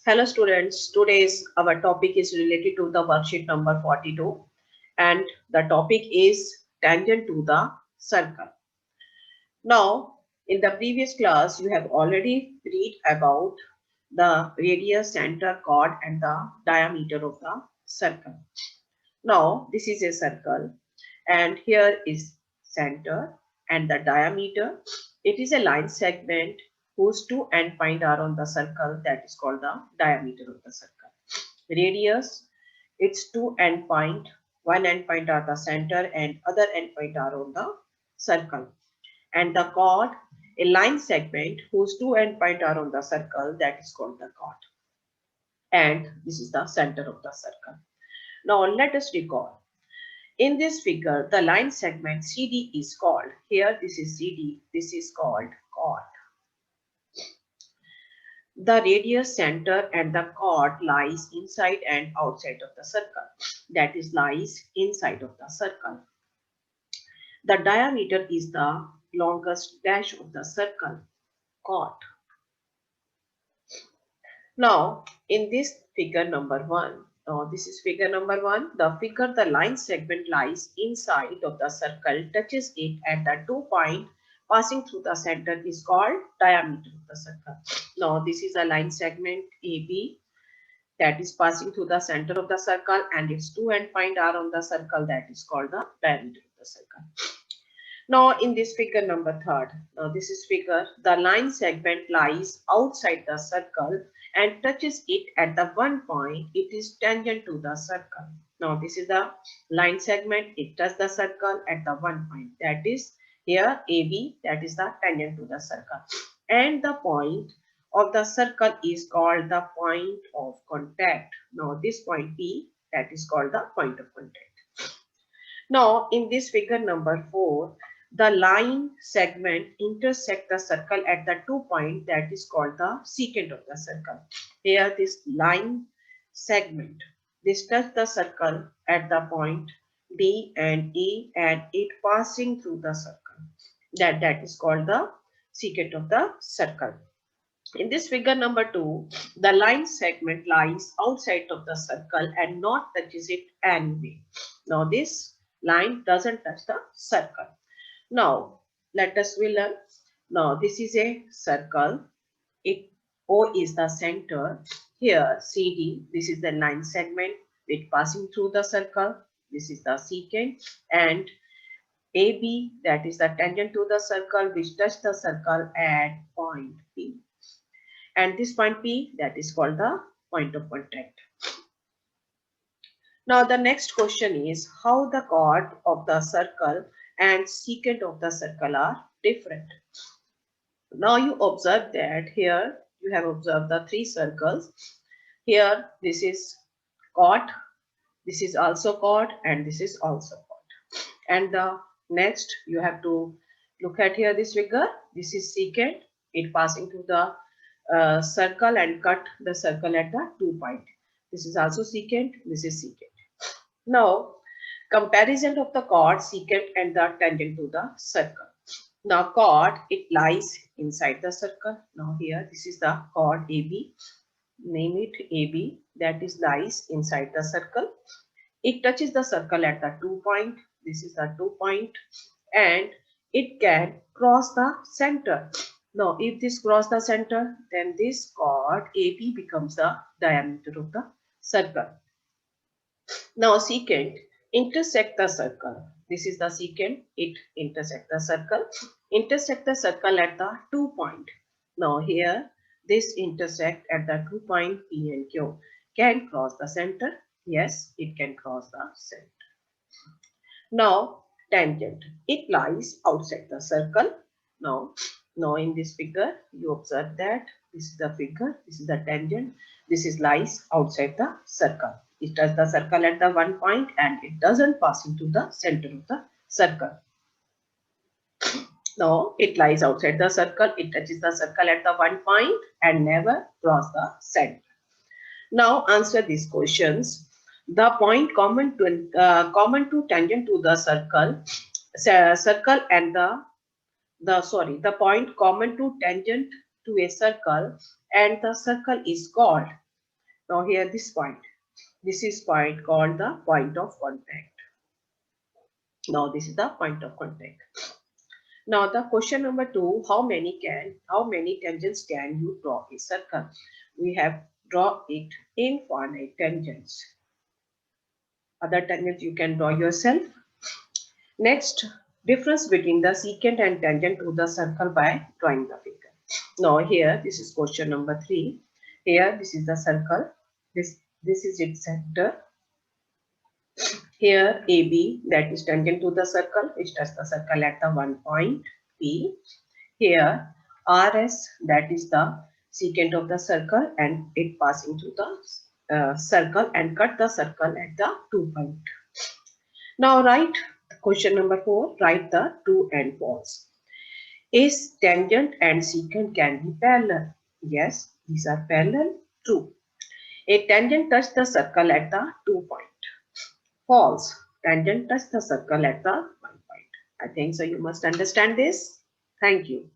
Hello students, today's our topic is related to the worksheet number 42 and the topic is tangent to the circle. Now, in the previous class, you have already read about the radius, center, chord and the diameter of the circle. Now, this is a circle and here is center and the diameter. It is a line segment whose two end point are on the circle, that is called the diameter of the circle. Radius, its two end point, one end point are the center and other end point are on the circle. And the chord, a line segment whose two end point are on the circle, that is called the chord. And this is the center of the circle. Now let us recall. In this figure, the line segment CD is called, here this is CD, this is called chord. The radius, center and the chord lies inside and outside of the circle. That is lies inside of the circle. The diameter is the longest dash of the circle, chord. Now, in this figure number 1, this is figure number 1. The figure, the line segment lies inside of the circle, touches it at the 2 point passing through the center is called diameter of the circle. Now, this is a line segment AB that is passing through the center of the circle and its two end point are on the circle, that is called the diameter of the circle. Now in this figure number 3, now this is figure, the line segment lies outside the circle and touches it at the 1 point, it is tangent to the circle. Now this is the line segment, it touches the circle at the 1 point, that is here AB, that is the tangent to the circle. And the point of the circle is called the point of contact. Now this point P, that is called the point of contact. Now in this figure number 4, the line segment intersect the circle at the 2 point, that is called the secant of the circle. Here this line segment, this touch the circle at the point D and E and it passing through the circle. That is called the secant of the circle. In this figure number 2, the line segment lies outside of the circle and not touches it anyway. Now this line doesn't touch the circle. Now let us learn. Now this is a circle. It O is the center. Here CD, this is the line segment which passing through the circle. This is the secant and AB, that is the tangent to the circle which touch the circle at point P. And this point P, that is called the point of contact. Now the next question is how the chord of the circle and secant of the circle are different. Now you observe that here you have observed the three circles. Here this is chord, this is also chord and this is also chord. And the next you have to look at here this figure. This is secant, it passing through the circle and cut the circle at the 2 point. This is also secant, this is secant. Now, comparison of the chord, secant and the tangent to the circle. Now, chord, it lies inside the circle. Now, here, this is the chord AB. Name it AB, that is lies inside the circle. It touches the circle at the 2 point. This is the 2 point. And it can cross the center. Now, if this cross the center, then this chord AB becomes the diameter of the circle. Now, secant intersect the circle. This is the secant. It intersect the circle. Intersect the circle at the 2 point. Now, here this intersect at the 2 point P and Q. Can cross the center? Yes, it can cross the center. Now, tangent. It lies outside the circle. Now in this figure, you observe that this is the figure, this is the tangent, this is lies outside the circle. It touches the circle at the 1 point and it doesn't pass into the center of the circle. Now it lies outside the circle, it touches the circle at the 1 point and never cross the center. Now answer these questions. The point common to tangent to the circle and the point common to tangent to a circle and the circle is called Now here this point. This is point called the point of contact. Now this is the point of contact. Now the question number 2, how many tangents can you draw a circle? We have draw it infinite tangents. Other tangents you can draw yourself. Next, difference between the secant and tangent to the circle by drawing the figure. Now here this is question number 3. Here this is the circle. This is its center. Here AB, that is tangent to the circle, which touches the circle at the one point P. Here RS, that is the secant of the circle, and it passing through the circle and cut the circle at the 2 point. Now write question number 4, write the true and false. Is tangent and secant can be parallel? Yes, these are parallel. True. A tangent touches the circle at the 2 point. False. Tangent touches the circle at the 1 point. I think so you must understand this. Thank you.